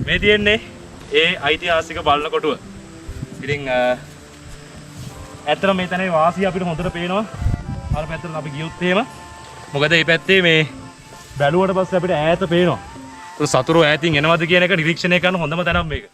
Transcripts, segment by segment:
මේ තියෙන්නේ ඒ ඓතිහාසික බලන කොටුව. ඉතින් ඇත්තටම මේ තැනේ වාසිය අපිට හොඳට පේනවා. අර පැත්තට අපි ගියොත් එහෙම. මොකද මේ පැත්තේ මේ බැලුවට පස්සේ අපිට ඈත පේනවා. ඒක සතුරු ඈතින් එනවද කියන එක නිරීක්ෂණය කරන හොඳම තැනක් මේක.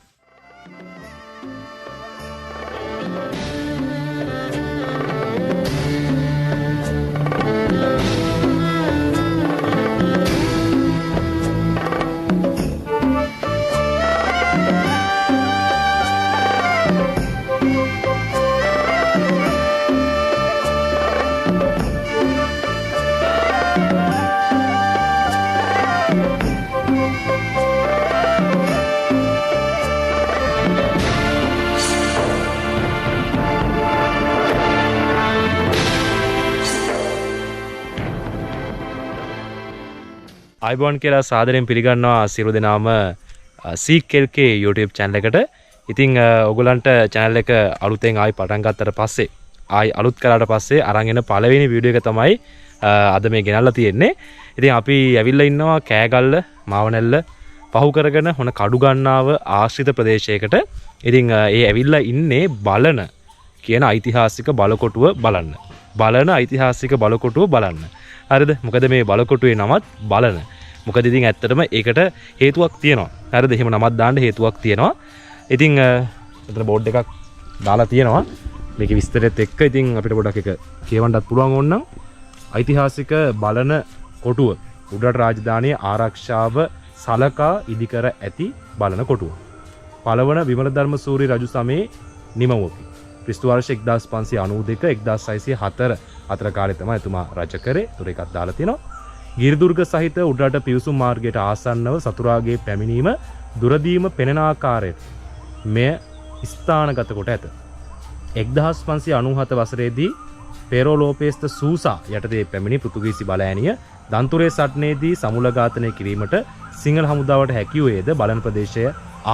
අයිබෝන් කියලා සාදරයෙන් පිළිගන්නවා සියලු දෙනාම CKLK YouTube channel එකට. ඉතින් ඔයගොල්ලන්ට channel එක අලුතෙන් ආයි පටන් ගත්තට පස්සේ ආයි අලුත් කරාට පස්සේ අරන් එන පළවෙනි වීඩියෝ එක තමයි අද මේ ගෙනල්ලා තියෙන්නේ. ඉතින් අපි ඇවිල්ලා ඉන්නවා කෑගල්ල මාවනැල්ල පහු කරගෙන හොන කඩු ගන්නාව ආශ්‍රිත ප්‍රදේශයකට. ඉතින් ඒ ඇවිල්ලා ඉන්නේ බලන කියන ඓතිහාසික බලකොටුව බලන්න. බලන ඓතිහාසික බලකොටුව බලන්න. හරිද? මොකද මේ බලකොටුවේ නමත් බලන. මොකද ඉතින් ඇත්තටම ඒකට හේතුවක් තියෙනවා. හරිද? එහෙම නමක් දාන්න හේතුවක් තියෙනවා. ඉතින් එතන බෝඩ් එකක් දාලා තියෙනවා. මේකේ විස්තරෙත් එක්ක ඉතින් අපිට පොඩක් එක කියවන්නත් පුළුවන් ඕනනම් ඓතිහාසික බලන කොටුව උඩරට රාජධානිය ආරක්ෂාව සලකා ඉදිකර ඇති බලන කොටුව. පළවන විමලධර්ම සූරි රජු සමයේ නිමවුවකි. ක්‍රිස්තු වර්ෂ 1592 1604 අතර කාලේ තමයි එතුමා රජ කරේ. උඩ එකක් දාලා තියෙනවා. ගිරිදුර්ග සහිත උඩරට පිවිසුම් මාර්ගයට ආසන්නව සතුරාගේ පැමිණීම දුරදීම පෙනෙන ආකාරයට මෙය ස්ථානගත කොට ඇත. 1597 වසරේදී පෙරෝ ලෝපේස්ත සූසා යටතේ පැමිණි පෘතුගීසි බලෑනිය දන්තුරේ සටනේදී සමුල ඝාතනය කිරීමට සිංහල හමුදාවට හැකි වූයේද බලන ප්‍රදේශය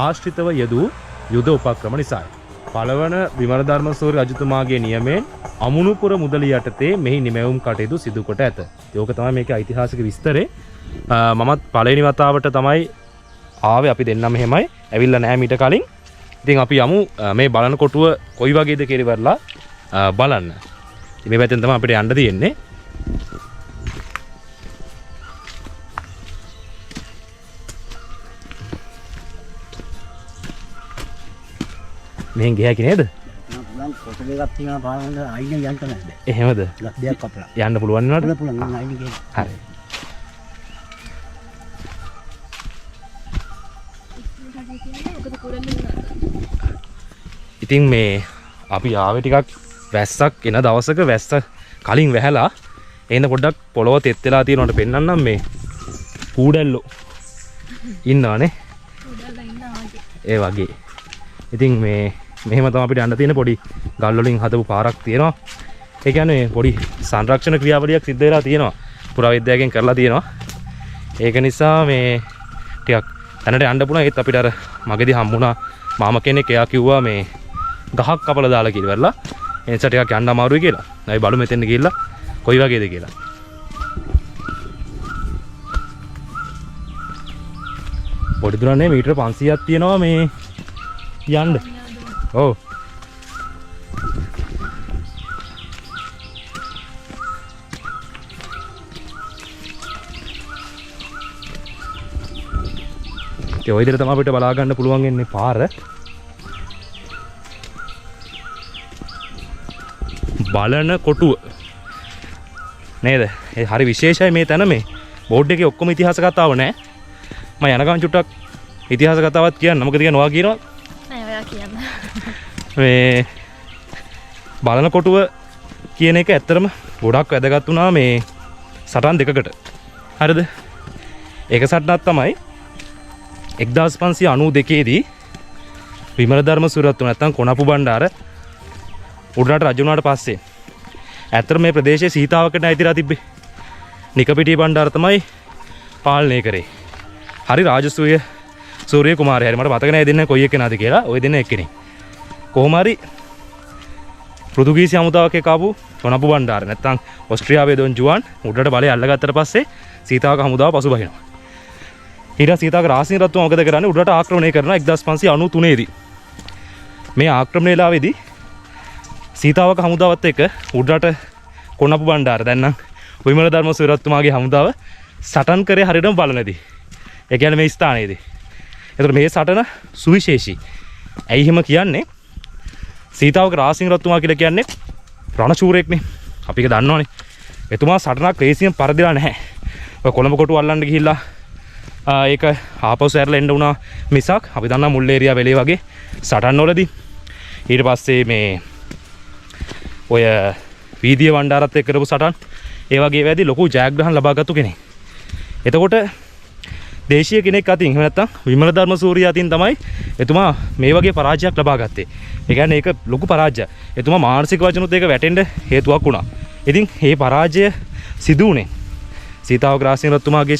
ආශ්‍රිතව යෙදූ යුද උපක්‍රම නිසාය. පළවන විමලධර්ම සූරි රජතුමාගේ නියමයෙන් අමුණුපුර මුදලිය යටතේ මෙහි නිමැවුම් කටයුතු සිදු කොට ඇත. ඒක තමයි මේකේ ඓතිහාසික විස්තරේ. මමත් පළවෙනි වතාවට තමයි ආවේ. අපි දෙන්නම එහෙමයි. ඇවිල්ලා නැහැ මීට කලින්. ඉතින් අපි යමු මේ බලන කොටුව කොයි වගේද කියලා ඉවරලා බලන්න. මේ පැත්තෙන් තමයි අපිට යන්න තියෙන්නේ. මෙහෙන් ගියා නේද? කොට දෙකක් තියෙනවා පාරෙන් අයිනේ යන්න නැහැ. එහෙමද? දෙයක් කපලා. යන්න පුළුවන් නේද? පුළුවන් අයිනේ ගිහින්. හරි. ඉතින් මේ අපි ආවේ ටිකක් වැස්සක් එන දවසක වැස්ස කලින් වැහැලා එහෙනම් පොඩ්ඩක් පොළොව තෙත් වෙලා තියෙනවට පෙන්නන්නම් මේ කූඩැල්ලෝ ඉන්නවනේ. කූඩැල්ලා ඉන්නවා ඒ වගේ. ඉතින් මේ මෙහෙම තමයි අපිට යන්න තියෙන පොඩි ගල් වලින් හදපු පාරක් තියෙනවා. ඒ කියන්නේ පොඩි සංරක්ෂණ ක්‍රියාවලියක් සිද්ධ වෙලා තියෙනවා. පුරාවිද්‍යාවකින් කරලා තියෙනවා. ඒක නිසා මේ ටිකක් තැනට යන්න පුළුවන්. ඒත් අපිට අර මගදී හම්බුණා මාම කෙනෙක් එයා කිව්වා මේ ගහක් කපලා දාලා කියලා ඉවරලා. ඒ නිසා ටිකක් යන්න අමාරුයි කියලා. අපි බලමු මෙතෙන් ගිහිල්ලා කොයි වගේද කියලා. පොඩි දුරන්නේ මීටර 500ක් තියෙනවා මේ යන්න. ඔව්. ඒ ඔය විදිහට තමයි අපිට බලා ගන්න පුළුවන් වෙන්නේ පාර. බලන කොටුව. නේද? ඒ හරි විශේෂයි මේ තැන මේ. බෝඩ් එකේ ඔක්කොම ඉතිහාස කතාව නෑ. මම යනකම් චුට්ටක් ඉතිහාස කතාවක් කියන්න. මොකද කියනවා කියනවා? නෑ ඔයා කියන්න. මේ බලන කොටුව කියන එක ඇත්තටම ගොඩක් වැදගත් වුණා මේ සටන් දෙකකට. හරිද? ඒක සටනක් තමයි 1592 දී විමලධර්ම සූරත් නැත්නම් කොණපු බණ්ඩාර උඩරට රජු වුණාට පස්සේ ඇත්තට මේ ප්‍රදේශයේ සීතාවකට නැතිලා තිබ්බේ. නිකපිටිය බණ්ඩාර තමයි පාලනය කරේ. හරි රාජසූය සූර්ය කුමාරයා. හරි මට මතක නැහැ දෙන්න කොයි එක්කෙනාද කියලා. ওই දෙන්න එක්කෙනෙක්. කොහොම හරි පෘතුගීසි හමුදාවක් එක්ක කොණපු බණ්ඩාර නැත්නම් ඕස්ට්‍රියාවේ දොන් ජුවන් උඩරට බලය අල්ලගත්තට පස්සේ සීතාවක හමුදාව පසුබහිනවා. ඊට සීතාවක රාසීන රත්තුමා මොකද කරන්නේ උඩට ආක්‍රමණය කරනවා 1593 දී. මේ ආක්‍රමණයලාවේදී සීතාවක හමුදාවත් එක්ක උඩට කොණපු බණ්ඩාර දැන් නම් විමල ධර්මසූරිය රත්තුමාගේ හමුදාව සටන් කරේ හරියටම බලනදී. ඒ කියන්නේ මේ ස්ථානයේදී. ඒතර මේ සටන සුවිශේෂී. ඇයි එහෙම කියන්නේ? සීතාවක රාසීන රත්තුමා කියලා කියන්නේ රණශූරයෙක්නේ. අපි ඒක දන්නවනේ. එතුමා සටනක් ලේසියෙන් පරදිලා නැහැ. ඔය කොළඹ කොටු අල්ලන්න ගිහිල්ලා ඒක ආපහු ඇරලා එන්න වුණා මිසක් අපි දන්නා මුල් ඒරියා වෙලේ වගේ සටන් වලදී ඊට පස්සේ මේ ඔය වීදිය වණ්ඩාරත් එක්ක කරපු සටන් ඒ වගේ වෙද්දී ලොකු ජයග්‍රහණ ලබාගත්තු කෙනෙක්. එතකොට දේශීය කෙනෙක් අතින් එහෙම නැත්නම් විමල ධර්මසූරිය අතින් තමයි එතුමා මේ වගේ පරාජයක් ලබා ගත්තේ. ඒ කියන්නේ ඒක ලොකු පරාජයක්. එතුමා මානසික වචනොත් ඒක වැටෙන්න හේතුවක් වුණා. ඉතින් මේ පරාජය සිදු වුණේ සීතාවක රාසීන රත්තුමාගේ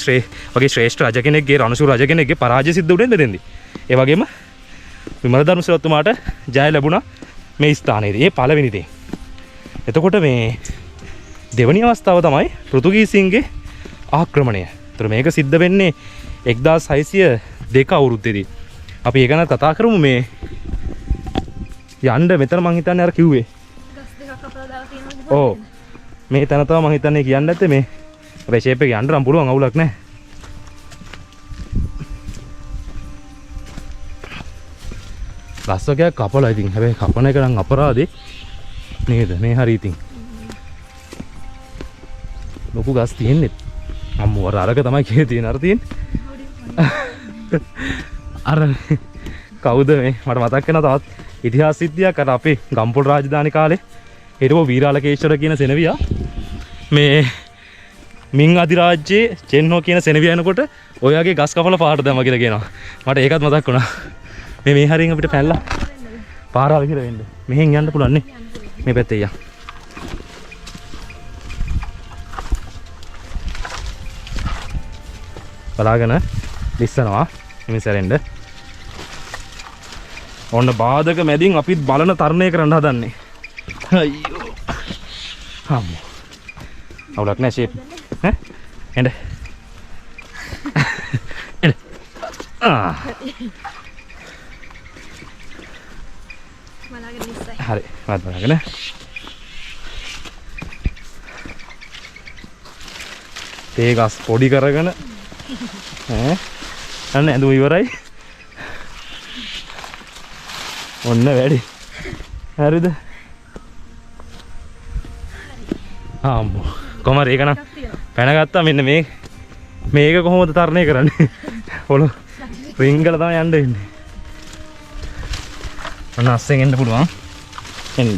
වගේ ශ්‍රේෂ්ඨ රජ කෙනෙක්ගේ රණශූර රජ කෙනෙක්ගේ පරාජය සිද්ධ වුණේ මෙතෙන්දී. ඒ වගේම විමල ධර්මසූරිය රත්තුමාට ජය ලැබුණා මේ ස්ථානයේදී. ඒ පළවෙනි දේ. එතකොට මේ දෙවැනි අවස්ථාව තමයි පෘතුගීසීන්ගේ ආක්‍රමණය. ඒතර මේක සිද්ධ වෙන්නේ 1602 අවුරුද්දේදී. අපි ඒක ගැන කතා කරමු මේ යන්න මෙතන මං හිතන්නේ අර කිව්වේ. ගස් දෙකක් අපලා දාලා තියෙනවා. ඔව්. මේ තැන තමයි මං හිතන්නේ කියන්නේ නැත්තේ මේ අපේ ෂේප් එක යන්න නම් පුළුවන් අවුලක් නැහැ. ගස්සකයක් කපලා ඉතින් හැබැයි කපන එක නම් අපරාධේ නේද? මේ හරි ඉතින්. ලොකු ගස් තියෙන්නේ. අම්මෝ අරක තමයි කියේ තියෙන අර තියෙන්නේ. අර කවුද මේ මට මතක් වෙනවා තවත් ඉතිහාස සිද්ධියක් අර අපේ ගම්පොළ රාජධානි කාලේ හිටපු වීරාලකේශ්වර කියන සෙනවියා මේ මින් අධිරාජ්‍යයේ චෙන්හෝ කියන සෙනවියා එනකොට ඔයගේ ගස් කපලා පාට දැම්මා කියලා කියනවා. මට ඒකත් මතක් වුණා. මේ හරියෙන් අපිට පැනලා පාරාල කියලා වෙන්න. මෙහෙන් යන්න පුළුවන් නේ. මේ පැත්තේ යන්න. බලාගෙන ලිස්සනවා මිසරෙන්ද ඔන්න බාධක මැදින් අපිත් බලන තරණය කරන්න හදන්නේ අයියෝ අම්මෝ අවුලක් නැහැ ෂේප් ඈ එන්න එන්න බලාගෙන ඉස්සයි. හරි වත් බලාගෙන තේ ගස් පොඩි කරගෙන අන්න ඇඳුම ඉවරයි. ඔන්න වැඩි. හරිද? ආම්මෝ. කොහමද ඒක නම් පැනගත්තා මෙන්න මේක කොහොමද තරණය කරන්නේ? පොළොව රින්ගල තමයි යන්න වෙන්නේ. ඔන්න අස්සෙන් එන්න පුළුවන්. එන්න.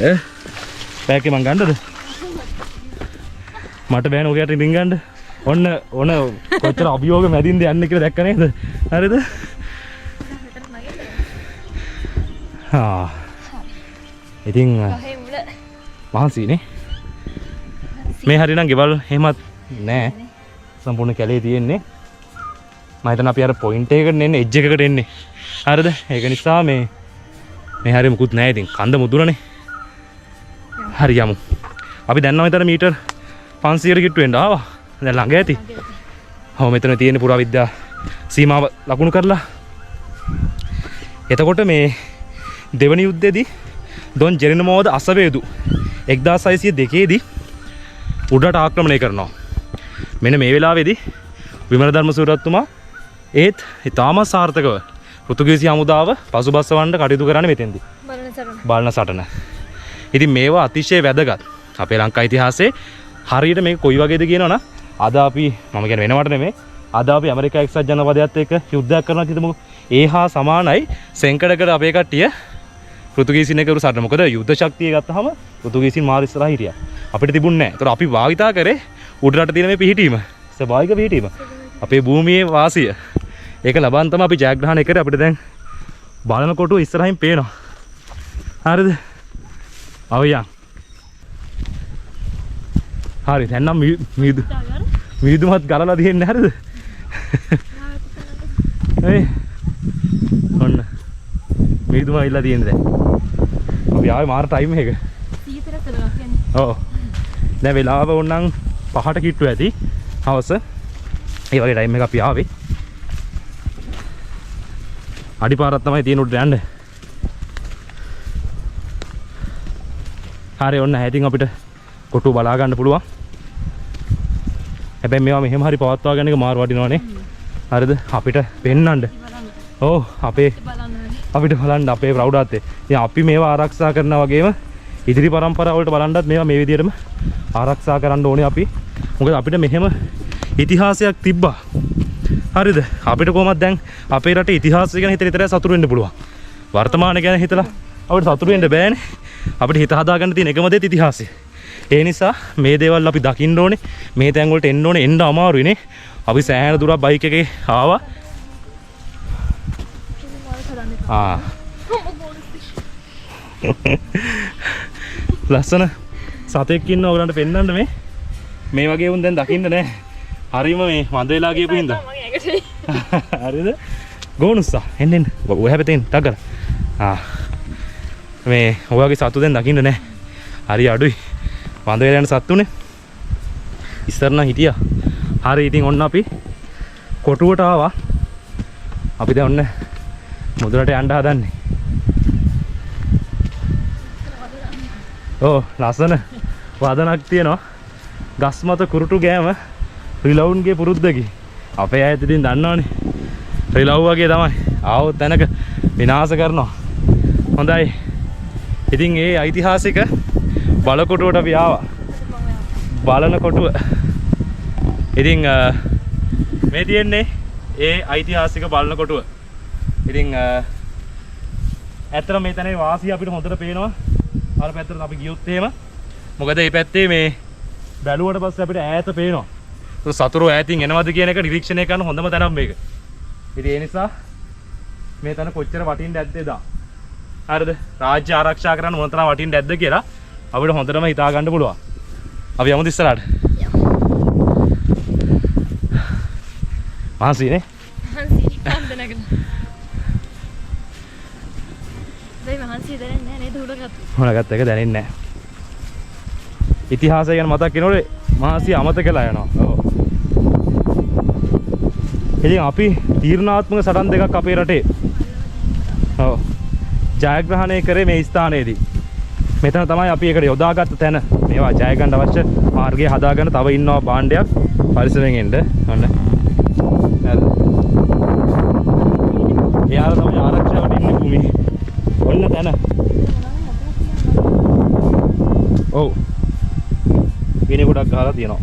බෑග් එක මං ගන්නද? මට බෑන ඔකයට රින් ගන්න. ඔන්න කොච්චර අභියෝග මැදින්ද යන්නේ කියලා දැක්ක නේද? හරිද? ඉතින් මහන්සිනේ. මේ හරිනම් ගෙවල් එහෙමත් නෑ. සම්පූර්ණ කැලේ තියෙන්නේ. මම හිතන අපි අර පොයින්ට් එකකට එන්නේ එජ් එකකට එන්නේ. හරිද? ඒක නිසා මේ හරිය මුකුත් නෑ ඉතින් කන්ද මුදුනනේ. හරි යමු. අපි දැන් නම් විතර මීටර් 500කට කිට්ටු වෙන්න ආවා. දැන් ළඟ ඇති. ඔව් මෙතන තියෙන පුරාවිද්‍යා සීමාව ලකුණු කරලා. එතකොට මේ දෙවනි යුද්ධයේදී දොන් ජෙරිනමෝද අසවේදු 1602 දී උඩට ආක්‍රමණය කරනවා. මෙන්න මේ වෙලාවේදී විමල ධර්මසූරිය රත්තුමා ඒත් ඊටාම සාර්ථකව පෘතුගීසි හමුදාව පසුබස්සවන්න කටයුතු කරන්නේ මෙතෙන්දී. බලන සටන. ඉතින් මේවා අතිශය වැදගත්. අපේ ලංකා ඉතිහාසයේ හරියට මේක කොයි වගේද කියනවනම් අද අපි මම කියන්නේ වෙනවට නෙමෙයි අද අපි ඇමරිකා එක්සත් ජනපදයත් එක්ක යුද්ධයක් කරනවා හිතමු. ඒ හා සමානයි සෙන්කඩකට අපේ කට්ටිය පෘතුගීසින් එක්ක සටන. මොකද යුද්ධ ශක්තිය ගත්තාම පෘතුගීසින් මාර ඉස්සරහා හිටියා. අපිට තිබුණේ නැහැ. ඒතර අපි භාවිතා කරේ උඩරට තියෙන මේ පිහිටීම. ස්වභාවික පිහිටීම. අපේ භූමියේ වාසිය. ඒක ලබන් තමයි අපි ජයග්‍රහණය කරේ. අපිට දැන් බලන කොටුව ඉස්සරහින් පේනවා. හරිද? අවයන්. හරි දැන් නම් මිදුමත් ගලලා තියෙන්නේ හරිද? ඒ ඔන්න මිදුම ඉල්ල තියෙන්නේ දැන්. අපි ආවේ මාර ටයිම් එක. 100ට කරලා කියන්නේ. ඔව්. දැන් වෙලාව ඕනනම් 5ට කිට්ටු ඇති. හවස. ඒ වගේ ටයිම් එක අපි ආවේ. අඩිපාරක් තමයි තියෙන උඩට යන්න. හරි ඔන්න හැටින් අපිට කොටුව බලා ගන්න පුළුවන්. හැබැයි මේවා මෙහෙම හරි පවත්වා ගන්න එක මාරු වටිනවනේ. හරිද? අපිට පෙන්නන්න. ඔව් අපේ අපිට බලන්න අපේ ප්‍රෞಢත්වය. ඉතින් අපි මේවා ආරක්ෂා කරනා වගේම ඉදිරි පරම්පරාව වලට බලන්නත් මේවා මේ විදිහටම ආරක්ෂා කරන්න ඕනේ අපි. මොකද අපිට මෙහෙම ඉතිහාසයක් තිබ්බා. හරිද? අපිට කොහොමද දැන් අපේ රටේ ඉතිහාසය ගැන හිතලා විතරයි සතුටු වෙන්න පුළුවන්. වර්තමානය ගැන හිතලා අපිට සතුටු වෙන්න බෑනේ. අපිට හිත හදාගන්න තියෙන එකම දේ ඉතිහාසය. ඒ නිසා මේ දේවල් අපි දකින්න ඕනේ. මේ තැන් වලට එන්න ඕනේ. එන්න අමාරුයිනේ. අපි සෑහෙන දුරක් බයික් එකේ ආවා. ලස්සන සතෙක් ඉන්න ඔයගලන්ට පෙන්නන්න මේ වගේ උන් දැන් දකින්න නෑ. හරිම මේ මන්ද වෙලා ගියපු හින්දා. හරිද? ගෝනුස්සා එන්න ඔය හැපෙතෙන් ටගර. මේ ඔයගේ සතු දැන් දකින්න නෑ. හරි අඩුයි. මන්ද වෙලා යන සත්තුනේ. ඉස්සර නම් හිටියා. හරි ඉතින් ඔන්න අපි කොටුවට ආවා. අපි දැන් ඔන්න මුදුරට යන්න හදන්නේ. ඕ ලස්සන වදනක් තියෙනවා. ගස් මත කුරුටු ගෑම රිලවුන්ගේ පුරුද්දකි. අපේ අයත් ඉතින් දන්නවනේ. රිලව් වගේ තමයි. ආවොත් තැනක විනාශ කරනවා. හොඳයි. ඉතින් ඒ ඓතිහාසික බලකොටුවට අපි ආවා. බලන කොටුව. ඉතින් මේ තියෙන්නේ ඒ ඓතිහාසික බලන කොටුව. ඉතින් ඇත්තට මේ තැනේ වාසිය අපිට හොඳට පේනවා. අර පැත්තට අපි ගියොත් එහෙම. මොකද මේ පැත්තේ මේ බැලුවට පස්සේ අපිට ඈත පේනවා. ඒක සතුරු ඈතින් එනවද කියන එක නිරීක්ෂණය කරන හොඳම තැනක් මේක. ඉතින් ඒ නිසා මේ තැන කොච්චර වටින්න ඇද්ද එදා. හරිද? රාජ්‍ය ආරක්ෂා කරන්න මොන තරම් වටින්න ඇද්ද කියලා අපිට හොඳටම හිතා ගන්න පුළුවන්. අපි යමුද ඉස්සරහට? මහන්සිනේ? මහන්සි කන්දනගෙන. දෙයි මහන්සි දැනෙන්නේ නැහැ නේද උඩගත්ත. උඩගත්ත එක දැනෙන්නේ නැහැ. ඉතිහාසය ගැන මතක් වෙනකොට මහන්සි අමතකලා යනවා. ඔව්. ඉතින් අපි තීරණාත්මක සටන් දෙකක් අපේ රටේ. ඔව්. ජයග්‍රහණය කරේ මේ ස්ථානයේදී. මෙතන තමයි අපි ඒකට යොදාගත්ත තැන. මේවා ජය ගන්න අවශ්‍ය මාර්ගය හදාගන්න තව ඉන්නවා භාණ්ඩයක් පරිස්සමෙන් එන්න. ඔන්න. හරි. එයාලා තමයි ආරක්ෂාවට ඉන්නේ භූමි. ඔන්න තැන. ඔව්. ගිනි ගොඩක් ගහලා තියෙනවා.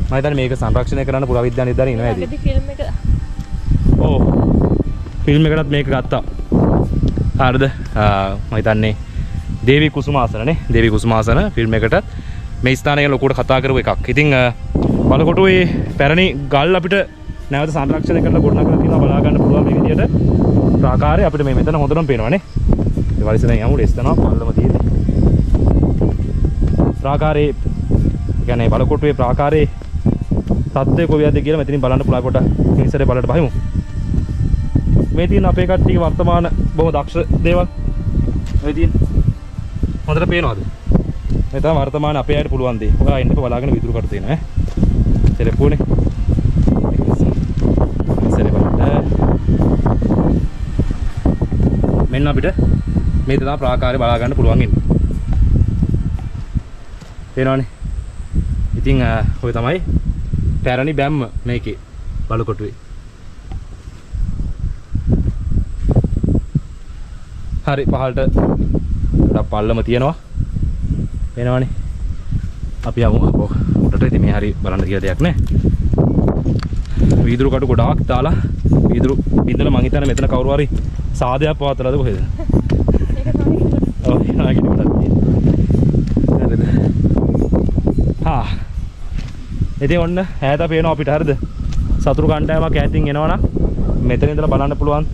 මම හිතන්නේ මේක සංරක්ෂණය කරන්න පුරාවිද්‍යා නිලධාරීන් ඉන්නවා ඇති. ෆිල්ම් එක. ඔව්. ෆිල්ම් එකකටත් මේක ගත්තා. හරිද? මම හිතන්නේ දේවි කුසුමාසනනේ. දේවි කුසුමාසන ෆිල්ම් එකටත් මේ ස්ථානය ගැන ලොකුවට කතා කරපු එකක්. ඉතින් බලකොටුවේ පැරණි ගල් අපිට නැවත සංරක්ෂණය කරලා ගොඩනගලා තියෙනවා බලා ගන්න පුළුවන් මේ විදියට. ප්‍රාකාරය අපිට මේ මෙතන හොඳටම පේනවානේ. ඒ වලිසෙන් යමු ලෙස්තනවා පල්ලම තියෙන්නේ. ප්‍රාකාරයේ කියන්නේ බලකොටුවේ ප්‍රාකාරයේ තත්ත්වය කොහොමද කියලා මෙතනින් බලන්න පුළුවන් කොට ඉස්සරේ බලන්න බහිමු. මේ තියෙන අපේ කට්ටියගේ වර්තමාන බොහොම දක්ෂ දේවල් මේ තියෙන හොඳට පේනවද? මේ තමයි වර්තමාන අපේ අයට පුළුවන් දේ. ඔයා එන්න බලාගෙන විදුරු කට තියෙනවා ඈ. ටෙලිෆෝනේ. ඉස්සරේ බලන්න. මෙන්න අපිට මේ තමයි ප්‍රාකාරය බලා ගන්න පුළුවන් ඉන්නේ. පේනවනේ. ඉතින් ඔය තමයි පැරණි බැම්ම මේකේ බලකොටුවේ. හරි පහළට ගොඩක් පල්ලම තියෙනවා. එනවනේ. අපි යමු උඩට. ඉතින් මේ හරි බලන්න කියලා දෙයක් නැහැ. වීදුරු කටු ගොඩාක් දාලා වීදුරු බින්දලා මං හිතන්නේ මෙතන කවුරු හරි සාදයක් පවත්ලාද කොහෙද? ඒක තමයි. ඔව් නාගිනි කොටක් තියෙනවා. හරිද? හා. ඉතින් ඔන්න ඈත පේනවා අපිට. හරිද? සතුරු කණ්ඩායමක් ඈතින් එනවනම් මෙතන ඉඳලා බලන්න පුළුවන්.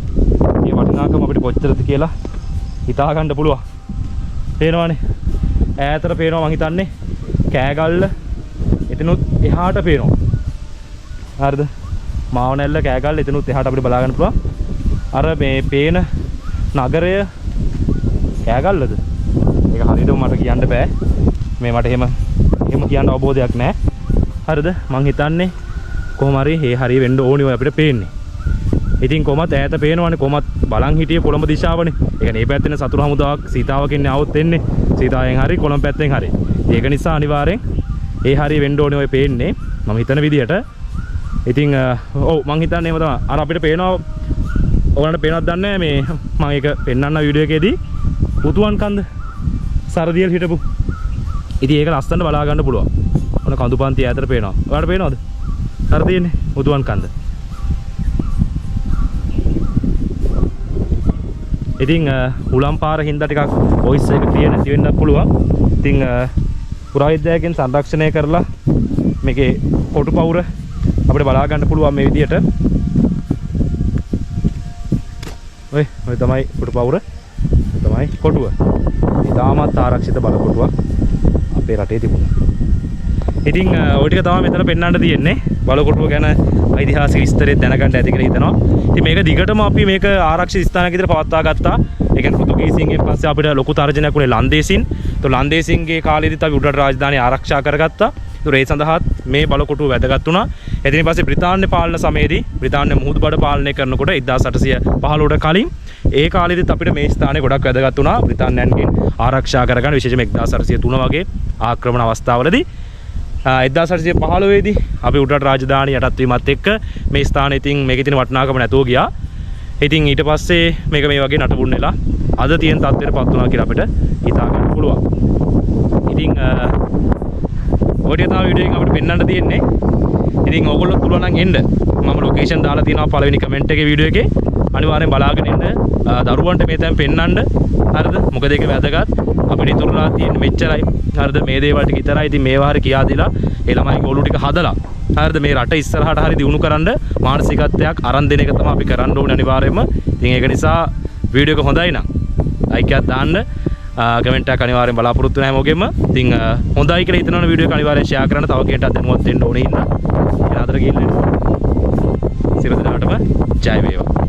මේ වටිනාකම අපිට කොච්චරද කියලා හිතා ගන්න පුළුවන්. පේනවනේ. ඈතට පේනවා මං හිතන්නේ කෑගල්ල. එතනොත් එහාට පේනවා. හරිද? මාවනැල්ල කෑගල්ල එතනොත් එහාට අපිට බලා ගන්න පුළුවන්. අර මේ පේන නගරය කෑගල්ලද? ඒක හරියටම මට කියන්න බෑ. මේ මට එහෙම කියන්න අවබෝධයක් නැහැ. හරිද? මං හිතන්නේ කොහොම හරි හරිය වෙන්න ඕනේ ඔය අපිට පේන්නේ. ඉතින් කොහමත් ඈත පේනවනේ කොහමත් බලන් හිටියේ කොළඹ දිශාවනේ. ඒ කියන්නේ මේ පැත්තේ සතුරු හමුදාවක් සීතාවකින් આવොත් එන්නේ. සීතාවෙන් හරි කොළඹ පැත්තෙන් හරි. ඒක නිසා අනිවාර්යෙන් ඒ හරිය වෙන්න ඕනේ ඔය පේන්නේ. මම හිතන විදිහට. ඉතින් ඔව් මං හිතන්නේ එහෙම තමයි. අර අපිට පේනවා ඔයාලට පේනවද දන්නේ නැහැ මේ මම ඒක පෙන්නන්න වීඩියෝ එකේදී පුතුවන් කන්ද සරදියල් හිටපු. ඉතින් ඒක ලස්සනට බලා ගන්න පුළුවන්. ඔන්න කඳුපන්ති ඈතට පේනවා. ඔයාලට පේනවද? සරදියන්නේ පුතුවන් කන්ද. ඉතින් උලම් පාර හින්දා ටිකක් වොයිස් එක ක්ලියර් නැති වෙන්නත් පුළුවන්. ඉතින් පුරාවිද්‍යාවකින් සංරක්ෂණය කරලා මේකේ කොටු පවුර අපිට බලා ගන්න පුළුවන් මේ විදියට. ඔය තමයි කොටු පවුර. ඔය තමයි කොටුව. ඉතාමත් ආරක්ෂිත බල කොටුවක් අපේ රටේ තිබුණා. ඉතින් ওই ටික තමයි මෙතන පෙන්වන්න තියෙන්නේ. බල කොටුව ගැන ඓතිහාසික විස්තරය දැනගන්න ඇති කියලා හිතනවා. ඉතින් මේක දිගටම අපි මේක ආරක්ෂිත ස්ථානයක විදිහට පවත්වා ගත්තා. ඒ කියන්නේ පෘතුගීසීන්ගෙන් පස්සේ අපිට ලොකු තර්ජනයක් උනේ ලන්දේසින්. તો ලන්දේසින්ගේ කාලෙදිත් අපි උඩරට රාජධානිය ආරක්ෂා කරගත්තා. ඒ සඳහාත් මේ බලකොටුව වැදගත් වුණා. එතනින් පස්සේ බ්‍රිතාන්‍ය පාලන සමයේදී බ්‍රිතාන්‍ය මුහුදුබඩ පාලනය කරනකොට 1815ට කලින් ඒ කාලෙදිත් අපිට මේ ස්ථානය ගොඩක් වැදගත් වුණා. බ්‍රිතාන්‍යයන්ගෙන් ආරක්ෂා කරගන්න විශේෂයෙන්ම 1803 වගේ ආක්‍රමණ අවස්ථාවලදී 1815 දී අපි උඩරට රාජධානිය යටත් වීමත් එක්ක මේ ස්ථානෙ ඉතින් මේකේ තියෙන වටිනාකම නැතුව ගියා. ඉතින් ඊට පස්සේ මේක මේ වගේ නටබුන් වෙලා අද තියෙන තත්ත්වයටපත් වුණා කියලා අපිට හිතා ගන්න පුළුවන්. ඉතින් ඔය ටික තමයි වීඩියෝ එකෙන් අපිට පෙන්වන්න තියෙන්නේ. ඉතින් ඕගොල්ලෝ පුළුවන් නම් එන්න. මම ලොකේෂන් දාලා තියෙනවා පළවෙනි කමෙන්ට් එකේ වීඩියෝ එකේ. අනිවාර්යෙන් බලාගෙන ඉන්න. දරුවන්ට මේ තැන් පෙන්වන්න. හරිද? මොකද ඒක වැදගත්. අපිට ඉතුරුලා තියෙන්නේ මෙච්චරයි. හරිද? මේ දේවල් ටික විතරයි. ඉතින් මේවා හරි කියා දීලා ඒ ළමයිගේ ඔළුව ටික හදලා හරිද මේ රට ඉස්සරහට හරි දියුණු කරන්න මානසිකත්වයක් අරන් දෙන එක තමයි අපි කරන්න ඕනේ අනිවාර්යයෙන්ම. ඉතින් ඒක නිසා වීඩියෝ එක හොඳයි නම් ලයික් එකක් දාන්න. කමෙන්ට් එකක් අනිවාර්යෙන් බලාපොරොත්තු වෙන හැමෝගෙම. ඉතින් හොඳයි කියලා හිතනවනේ වීඩියෝ එක අනිවාර්යෙන් ෂෙයා කරන්න. තව කෙනෙක්ට දැනුවත් වෙන්න ඕනේ හින්දා. එන අතර ගිහින් සියලු දෙනාටම ජය වේවා.